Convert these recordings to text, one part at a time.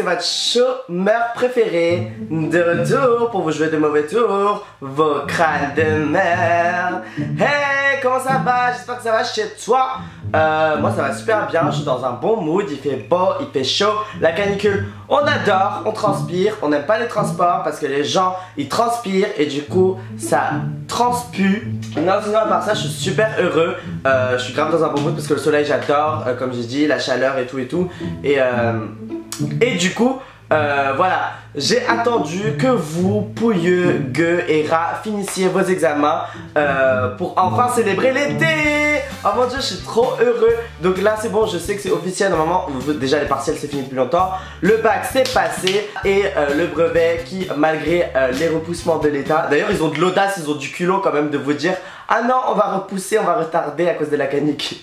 c'est votre chômeur préféré de retour pour vous jouer de mauvais tours, vos crânes de merde. Hey, comment ça va? J'espère que ça va chez toi. Moi ça va super bien, je suis dans un bon mood, il fait beau, il fait chaud, la canicule, on adore, on transpire, on n'aime pas les transports parce que les gens ils transpirent et du coup ça transpue. Non, sinon à part ça je suis super heureux, je suis grave dans un bon mood parce que le soleil j'adore, comme j'ai dit, la chaleur et tout et du coup voilà, j'ai attendu que vous, pouilleux, gueux et rats, finissiez vos examens pour enfin célébrer l'été. Oh mon dieu, je suis trop heureux. Donc là c'est bon, je sais que c'est officiel. Normalement, déjà les partiels c'est fini depuis longtemps. Le bac c'est passé et le brevet qui, malgré les repoussements de l'état, d'ailleurs ils ont de l'audace, ils ont du culot quand même de vous dire ah non, on va repousser, on va retarder à cause de la canicule.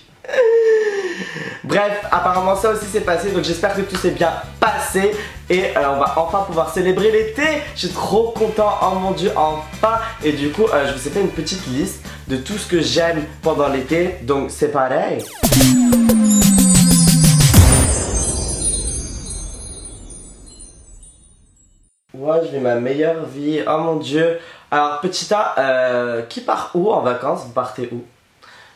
Bref, apparemment ça aussi s'est passé, donc j'espère que tout s'est bien passé et on va enfin pouvoir célébrer l'été. Je suis trop content, oh mon dieu, enfin. Et du coup, je vous ai fait une petite liste de tout ce que j'aime pendant l'été, donc c'est pareil. Moi, je vis ma meilleure vie, oh mon dieu. Alors, petit A, qui part où en vacances? Vous partez où?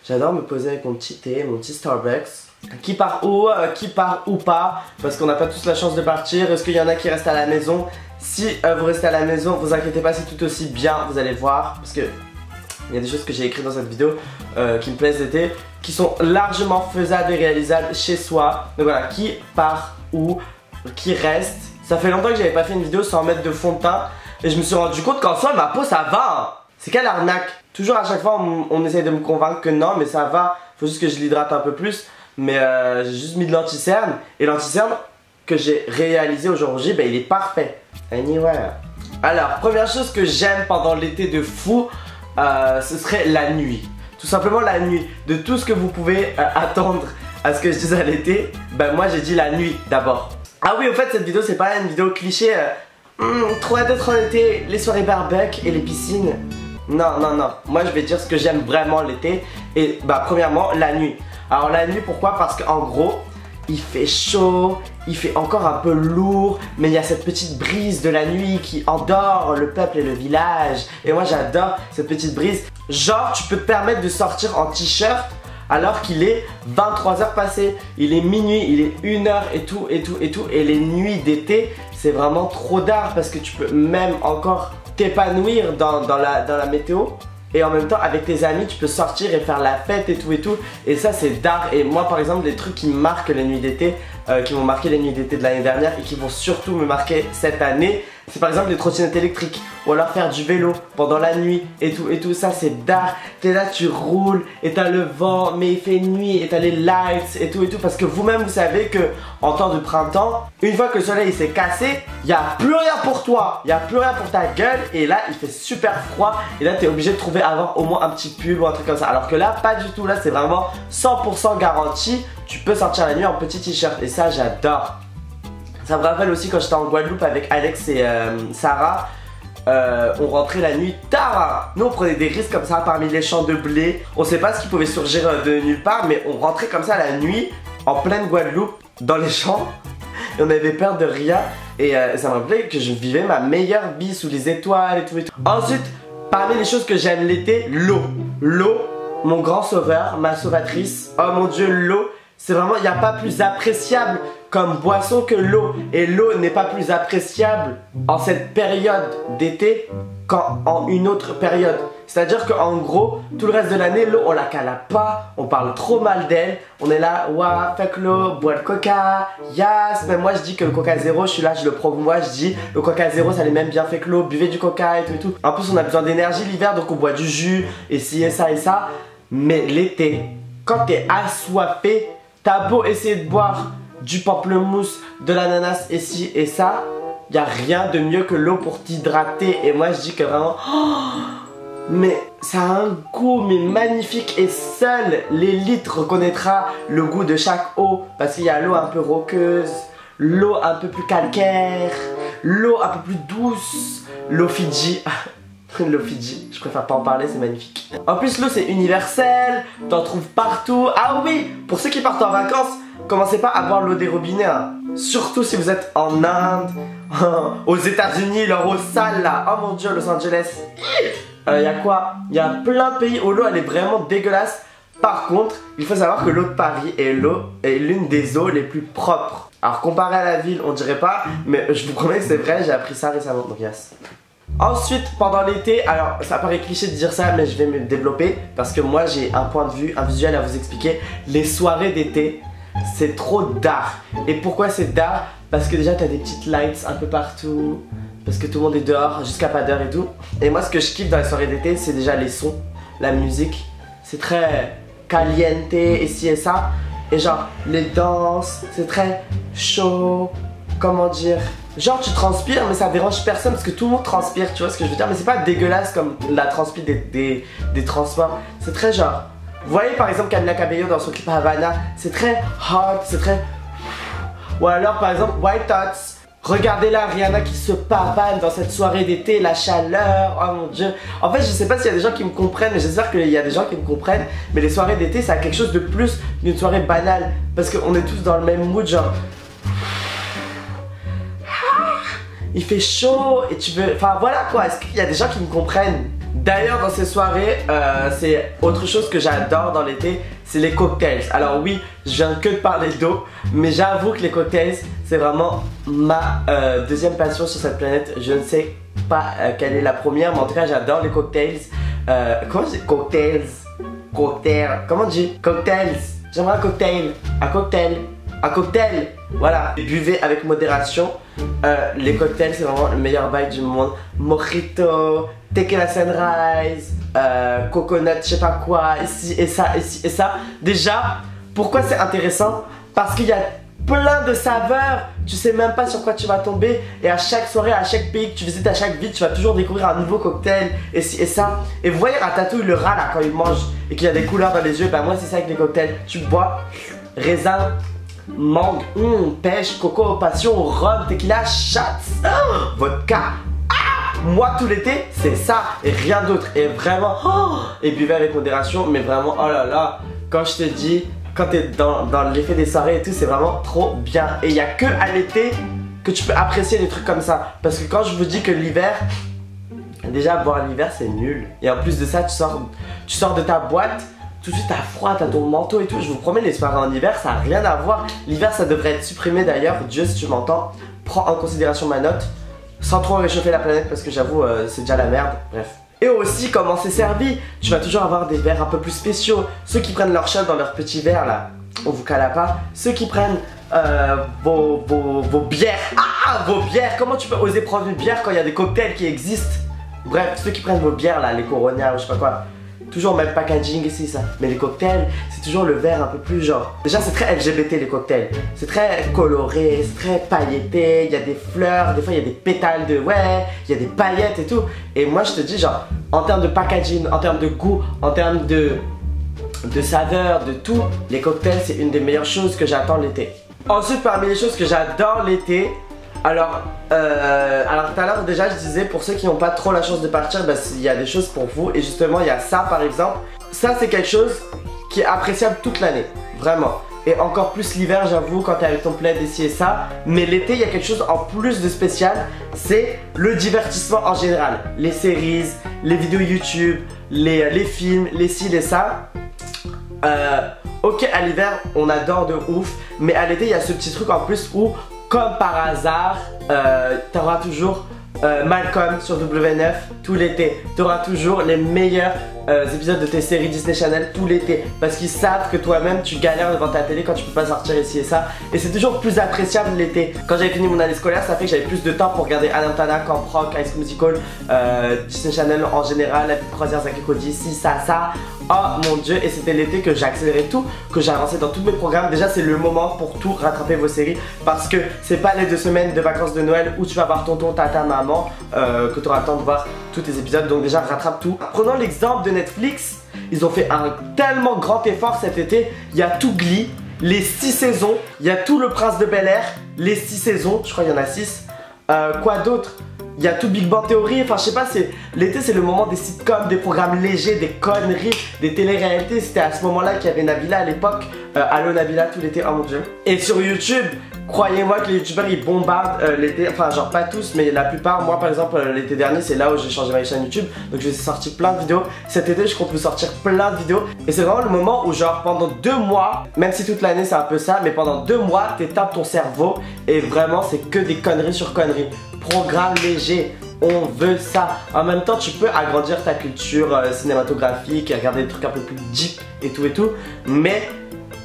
J'adore me poser avec mon petit thé, mon petit Starbucks. Qui part où, qui part ou pas, parce qu'on n'a pas tous la chance de partir. Est-ce qu'il y en a qui restent à la maison? Si vous restez à la maison, vous inquiétez pas, c'est tout aussi bien, vous allez voir. Parce que il y a des choses que j'ai écrites dans cette vidéo qui me plaisent l'été, qui sont largement faisables et réalisables chez soi. Donc voilà, qui part où, qui reste. Ça fait longtemps que j'avais pas fait une vidéo sans mettre de fond de teint. Et je me suis rendu compte qu'en soi, ma peau ça va hein. C'est quelle arnaque? Toujours à chaque fois on essaye de me convaincre que non, mais ça va. Faut juste que je l'hydrate un peu plus. Mais j'ai juste mis de l'anti-cerne. Et l'anti-cerne que j'ai réalisé aujourd'hui, bah, il est parfait. Anyway. Alors, première chose que j'aime pendant l'été de fou, ce serait la nuit. Tout simplement la nuit. De tout ce que vous pouvez attendre à ce que je dise à l'été, bah moi j'ai dit la nuit d'abord. Ah oui, au fait cette vidéo c'est pas une vidéo cliché. Trop hâte d'être en été, les soirées barbecue et les piscines. Non, non, non. Moi je vais dire ce que j'aime vraiment l'été. Et bah premièrement la nuit. Alors la nuit pourquoi? Parce qu'en gros il fait chaud, il fait encore un peu lourd, mais il y a cette petite brise de la nuit qui endort le peuple et le village. Et moi j'adore cette petite brise. Genre tu peux te permettre de sortir en t-shirt alors qu'il est 23h passé. Il est minuit, il est 1h et tout et tout et tout. Et les nuits d'été c'est vraiment trop d'art parce que tu peux même encore t'épanouir dans la météo. Et en même temps avec tes amis tu peux sortir et faire la fête et tout et tout. Et ça c'est d'art. Et moi par exemple les trucs qui me marquent les nuits d'été, qui m'ont marqué les nuits d'été de l'année dernière et qui vont surtout me marquer cette année, c'est par exemple les trottinettes électriques. Ou alors faire du vélo pendant la nuit et tout et tout. Ça c'est d'art. T'es là, tu roules et t'as le vent mais il fait nuit et t'as les lights et tout et tout. Parce que vous-même vous savez que en temps de printemps, une fois que le soleil s'est cassé, il n'y a plus rien pour toi. Il n'y a plus rien pour ta gueule. Et là il fait super froid. Et là t'es obligé de trouver avant au moins un petit pull ou un truc comme ça. Alors que là pas du tout. Là c'est vraiment 100% garanti. Tu peux sortir la nuit en petit t-shirt. Et ça j'adore. Ça me rappelle aussi quand j'étais en Guadeloupe avec Alex et Sarah. On rentrait la nuit tard. Nous on prenait des risques comme ça parmi les champs de blé. On sait pas ce qui pouvait surgir de nulle part, mais on rentrait comme ça la nuit en pleine Guadeloupe dans les champs et on avait peur de rien. Et ça me rappelait que je vivais ma meilleure vie sous les étoiles et tout et tout. Ensuite, parmi les choses que j'aime l'été, l'eau. L'eau, mon grand sauveur, ma sauvatrice. Oh mon dieu, l'eau, c'est vraiment, il n'y a pas plus appréciable comme boisson que l'eau. Et l'eau n'est pas plus appréciable en cette période d'été qu'en une autre période. C'est-à-dire qu'en gros, tout le reste de l'année, l'eau, on la cala pas, on parle trop mal d'elle. On est là, ouah, fuck l'eau, bois le coca, yes. Même moi, je dis que le coca zéro, je suis là, je le promouvois, je dis le coca zéro, ça l'est même bien fait que l'eau, buvez du coca et tout et tout. En plus, on a besoin d'énergie l'hiver, donc on boit du jus, et ci et ça et ça. Mais l'été, quand t'es assoiffé, t'as beau essayer de boire du pamplemousse, de l'ananas et ci et ça, y a rien de mieux que l'eau pour t'hydrater. Et moi je dis que vraiment, mais ça a un goût mais magnifique. Et seul l'élite reconnaîtra le goût de chaque eau. Parce qu'il y a l'eau un peu roqueuse, l'eau un peu plus calcaire, l'eau un peu plus douce, l'eau Fidji. L'eau Fidji, je préfère pas en parler, c'est magnifique. En plus l'eau c'est universel, t'en trouves partout. Ah oui, pour ceux qui partent en vacances, commencez pas à boire l'eau des robinets hein. Surtout si vous êtes en Inde, aux États-Unis, leur eau sale là. Oh mon dieu, Los Angeles. Il y a quoi? Il y a plein de pays où l'eau elle est vraiment dégueulasse. Par contre, il faut savoir que l'eau de Paris est l'une des eaux les plus propres. Alors comparé à la ville, on dirait pas, mais je vous promets que c'est vrai, j'ai appris ça récemment, donc yes. Ensuite, pendant l'été, alors ça paraît cliché de dire ça, mais je vais me développer parce que moi j'ai un point de vue, un visuel à vous expliquer. Les soirées d'été, c'est trop dark. Et pourquoi c'est dark? Parce que déjà t'as des petites lights un peu partout, parce que tout le monde est dehors jusqu'à pas d'heure et tout. Et moi ce que je kiffe dans les soirées d'été, c'est déjà les sons, la musique. C'est très caliente et ci et ça. Et genre les danses, c'est très chaud. Comment dire? Genre tu transpires mais ça dérange personne parce que tout le monde transpire, tu vois ce que je veux dire? Mais c'est pas dégueulasse comme la transpi des transports. C'est très genre... Vous voyez par exemple Camila Cabello dans son clip Havana, c'est très hot, c'est très... Ou alors par exemple White Tots. Regardez là, Rihanna qui se pavane dans cette soirée d'été, la chaleur, oh mon dieu. En fait, je sais pas s'il y a des gens qui me comprennent, mais j'espère qu'il y a des gens qui me comprennent. Mais les soirées d'été, ça a quelque chose de plus qu'une soirée banale. Parce qu'on est tous dans le même mood, genre... Il fait chaud et tu veux... Enfin voilà quoi, est-ce qu'il y a des gens qui me comprennent? D'ailleurs dans ces soirées, c'est autre chose que j'adore dans l'été, c'est les cocktails. Alors oui, je viens que de parler d'eau, mais j'avoue que les cocktails, c'est vraiment ma deuxième passion sur cette planète. Je ne sais pas quelle est la première, mais en tout cas j'adore les cocktails. Comment je dis? Cocktails. Cocktail. Comment on dit? Cocktails. J'aimerais un cocktail. Un cocktail. Un cocktail. Voilà. Buvez avec modération. Les cocktails, c'est vraiment le meilleur bail du monde. Mojito, tequila sunrise, coconut, je sais pas quoi, ici et ça, ici et ça. Déjà, pourquoi c'est intéressant? Parce qu'il y a plein de saveurs. Tu sais même pas sur quoi tu vas tomber. Et à chaque soirée, à chaque pays que tu visites, à chaque ville, tu vas toujours découvrir un nouveau cocktail, et ci et ça. Et vous voyez Ratatouille, le rat là, quand il mange et qu'il y a des couleurs dans les yeux, ben moi c'est ça avec les cocktails. Tu bois raisin, mangue, pêche, coco, passion, rhum, tequila, shots, vodka. Moi tout l'été c'est ça et rien d'autre. Et vraiment, et buvez avec modération. Mais vraiment, oh là là, quand je te dis, quand t'es dans l'effet des soirées et tout, c'est vraiment trop bien. Et il n'y a que à l'été que tu peux apprécier des trucs comme ça. Parce que quand je vous dis que l'hiver, déjà boire l'hiver c'est nul. Et en plus de ça, tu sors de ta boîte, tout de suite t'as froid, t'as ton manteau et tout. Je vous promets, les soirées en hiver ça n'a rien à voir. L'hiver ça devrait être supprimé d'ailleurs. Dieu si tu m'entends, prends en considération ma note. Sans trop réchauffer la planète parce que j'avoue c'est déjà la merde. Bref. Et aussi comment c'est servi. Tu vas toujours avoir des verres un peu plus spéciaux. Ceux qui prennent leur shot dans leur petit verre là, on vous cala pas. Ceux qui prennent vos bières. Vos bières. Comment tu peux oser prendre une bière quand il y a des cocktails qui existent? Bref, ceux qui prennent vos bières là, les Corona ou je sais pas quoi. Toujours même packaging ici ça. Mais les cocktails, c'est toujours le verre un peu plus genre. Déjà c'est très LGBT les cocktails. C'est très coloré, c'est très pailleté. Il y a des fleurs, des fois il y a des pétales de ouais, il y a des paillettes et tout. Et moi je te dis genre, en termes de packaging, en termes de goût, en termes de saveur, de tout, les cocktails c'est une des meilleures choses que j'attends l'été. Ensuite parmi les choses que j'adore l'été, alors tout à l'heure déjà je disais pour ceux qui n'ont pas trop la chance de partir, bah, il y a des choses pour vous. Et justement il y a ça par exemple. Ça c'est quelque chose qui est appréciable toute l'année, vraiment. Et encore plus l'hiver j'avoue quand t'es avec ton plaid ici et ça. Mais l'été il y a quelque chose en plus de spécial. C'est le divertissement en général. Les séries, les vidéos YouTube, les films, les ci, les ça. Ok à l'hiver on adore de ouf. Mais à l'été il y a ce petit truc en plus où comme par hasard, t'auras toujours Malcolm sur W9 tout l'été. T'auras toujours les meilleurs épisodes de tes séries Disney Channel tout l'été. Parce qu'ils savent que toi-même tu galères devant ta télé quand tu peux pas sortir ici et ça. Et c'est toujours plus appréciable l'été. Quand j'avais fini mon année scolaire, ça fait que j'avais plus de temps pour regarder Hannah Montana, Camp Rock, High School Musical, Disney Channel en général, La vie de croisière Zack et Cody, ci, ça. Oh mon dieu, et c'était l'été que j'ai accéléré tout, que j'ai avancé dans tous mes programmes. Déjà c'est le moment pour tout rattraper vos séries. Parce que c'est pas les 2 semaines de vacances de Noël où tu vas voir tonton, tata, maman que tu auras le temps de voir tous tes épisodes. Donc déjà rattrape tout. Prenons l'exemple de Netflix. Ils ont fait un tellement grand effort cet été. Il y a tout Glee, les 6 saisons. Il y a tout Le Prince de Bel-Air, les 6 saisons. Je crois qu'il y en a 6. Quoi d'autre? Il y a tout Big Bang Theory, enfin je sais pas, l'été c'est le moment des sitcoms, des programmes légers, des conneries, des téléréalités. C'était à ce moment là qu'il y avait Nabila à l'époque. Allo Nabila tout l'été, oh mon dieu. Et sur YouTube, Croyez-moi que les youtubeurs ils bombardent l'été, enfin genre pas tous mais la plupart. Moi par exemple l'été dernier c'est là où j'ai changé ma chaîne YouTube. Donc j'ai sorti plein de vidéos. Cet été je compte vous sortir plein de vidéos. Et c'est vraiment le moment où genre pendant 2 mois, même si toute l'année c'est un peu ça, mais pendant 2 mois t'étapes ton cerveau. Et vraiment c'est que des conneries sur conneries. Programme léger, on veut ça. En même temps tu peux agrandir ta culture cinématographique et regarder des trucs un peu plus deep et tout. Mais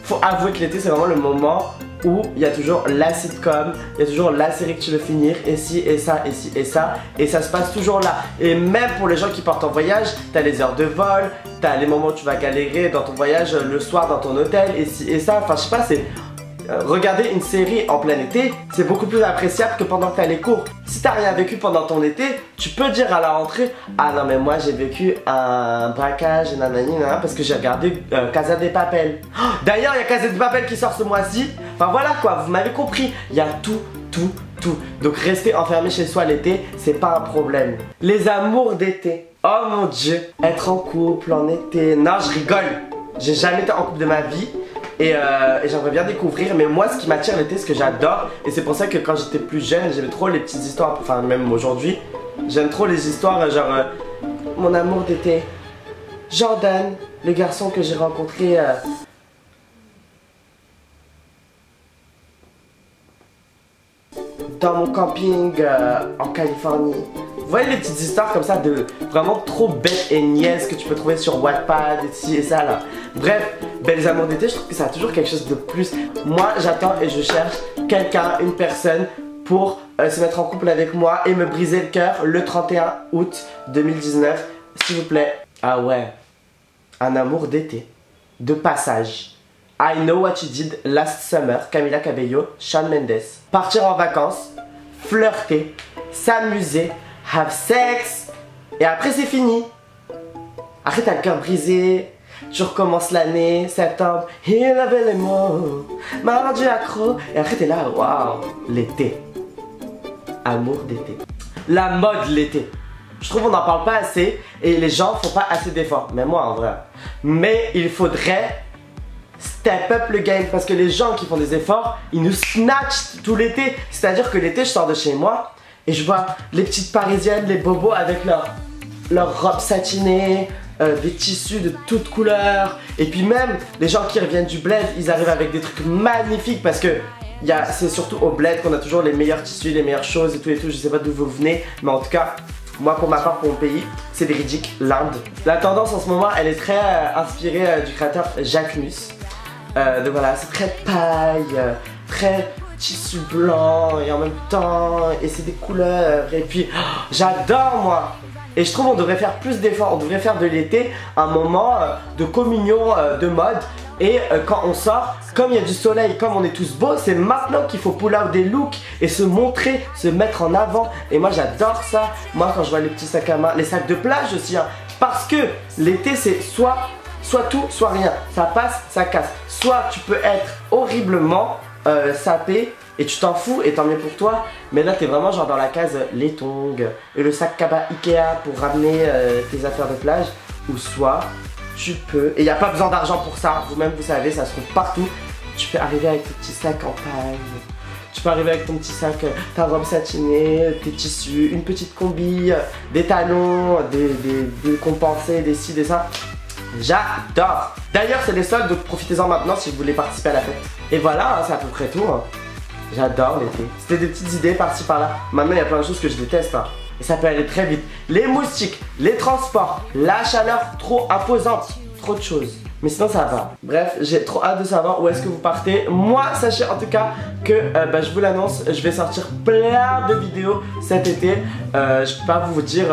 faut avouer que l'été c'est vraiment le moment où il y a toujours la sitcom, il y a toujours la série que tu veux finir, et ci et ça, et ci et ça, et ça se passe toujours là. Et même pour les gens qui partent en voyage, t'as les heures de vol, t'as les moments où tu vas galérer dans ton voyage le soir dans ton hôtel, et ci et ça, enfin je sais pas, c'est... Regarder une série en plein été, c'est beaucoup plus appréciable que pendant que t'as les cours. Si t'as rien vécu pendant ton été, tu peux dire à la rentrée: ah non mais moi j'ai vécu un braquage, nanani, parce que j'ai regardé Casa de Papel. Oh, d'ailleurs il y a Casa de Papel qui sort ce mois-ci. Enfin voilà quoi, vous m'avez compris, il y a tout. Donc rester enfermé chez soi l'été, c'est pas un problème. Les amours d'été, oh mon dieu, être en couple en été, non je rigole. J'ai jamais été en couple de ma vie. Et j'aimerais bien découvrir, mais moi ce qui m'attire l'été, ce que j'adore, et c'est pour ça que quand j'étais plus jeune, j'aimais trop les petites histoires, enfin même aujourd'hui, j'aime trop les histoires genre mon amour d'été, Jordan, le garçon que j'ai rencontré dans mon camping en Californie. Vous voyez les petites histoires comme ça de vraiment trop bêtes et niaises que tu peux trouver sur Wattpad et ci et ça là. Bref, belles amours d'été, je trouve que ça a toujours quelque chose de plus. Moi j'attends et je cherche quelqu'un, une personne pour se mettre en couple avec moi et me briser le cœur le 31 août 2019, s'il vous plaît. Ah ouais, un amour d'été, de passage. I Know What You Did Last Summer, Camila Cabello, Shawn Mendes. Partir en vacances, flirter, s'amuser, have sex, et après c'est fini. Après t'as le cœur brisé, tu recommences l'année, septembre, il avait les mots, m'a rendu accro, et après t'es là, waouh, l'été. Amour d'été. La mode l'été. Je trouve qu'on n'en parle pas assez, et les gens font pas assez d'efforts, même moi en vrai. Mais il faudrait step up le game, parce que les gens qui font des efforts, ils nous snatchent tout l'été. C'est-à-dire que l'été je sors de chez moi, et je vois les petites parisiennes, les bobos avec leur robe satinée, des tissus de toutes couleurs. Et puis même les gens qui reviennent du bled, ils arrivent avec des trucs magnifiques parce que c'est surtout au bled qu'on a toujours les meilleurs tissus, les meilleures choses et tout. Je sais pas d'où vous venez, mais en tout cas, moi pour ma part, pour mon pays, c'est véridique, l'Inde. La tendance en ce moment, elle est très inspirée du créateur Jacques Mus. Donc voilà, c'est très paille, très tissu blanc et en même temps, et c'est des couleurs, et puis j'adore moi. Et je trouve on devrait faire plus d'efforts, on devrait faire de l'été un moment de communion de mode. Et quand on sort, comme il y a du soleil, comme on est tous beaux, c'est maintenant qu'il faut pull out des looks et se montrer, se mettre en avant. Et moi j'adore ça. Moi quand je vois les petits sacs à main, les sacs de plage aussi, hein, parce que l'été c'est soit tout, soit rien. Ça passe, ça casse. Soit tu peux être horriblement sapé et tu t'en fous et tant mieux pour toi, mais là t'es vraiment genre dans la case les tongs et le sac cabas Ikea pour ramener tes affaires de plage, ou soit tu peux, et il n'y a pas besoin d'argent pour ça, vous-même vous savez, ça se trouve partout, tu peux arriver avec tes petits sacs en paille, tu peux arriver avec ton petit sac, ta robe satinée, tes tissus, une petite combi, des talons, des compensés, des ci, des ça. J'adore. D'ailleurs c'est les soldes, donc profitez-en maintenant si vous voulez participer à la fête. Et voilà, hein, c'est à peu près tout, hein. J'adore l'été. C'était des petites idées par-ci par-là. Maintenant il y a plein de choses que je déteste, hein. Et ça peut aller très vite. Les moustiques, les transports, la chaleur trop imposante, trop de choses. Mais sinon ça va. Bref, j'ai trop hâte de savoir où est-ce que vous partez. Moi, sachez en tout cas que je vous l'annonce, je vais sortir plein de vidéos cet été. Je peux pas vous dire,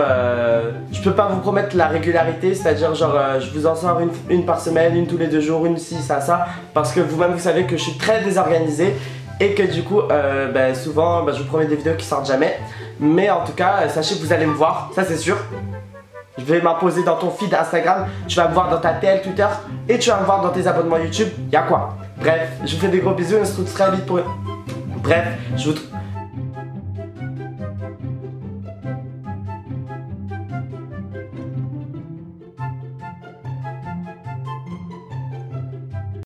je peux pas vous promettre la régularité, c'est-à-dire genre je vous en sors une par semaine, une tous les 2 jours, une ci, ça, parce que vous-même vous savez que je suis très désorganisé et que du coup souvent je vous promets des vidéos qui sortent jamais. Mais en tout cas, sachez que vous allez me voir, ça c'est sûr. Je vais m'imposer dans ton feed Instagram, tu vas me voir dans ta TL, Twitter, et tu vas me voir dans tes abonnements YouTube. Y'a quoi? Bref, je vous fais des gros bisous et on se retrouve très vite pour... Bref, je vous...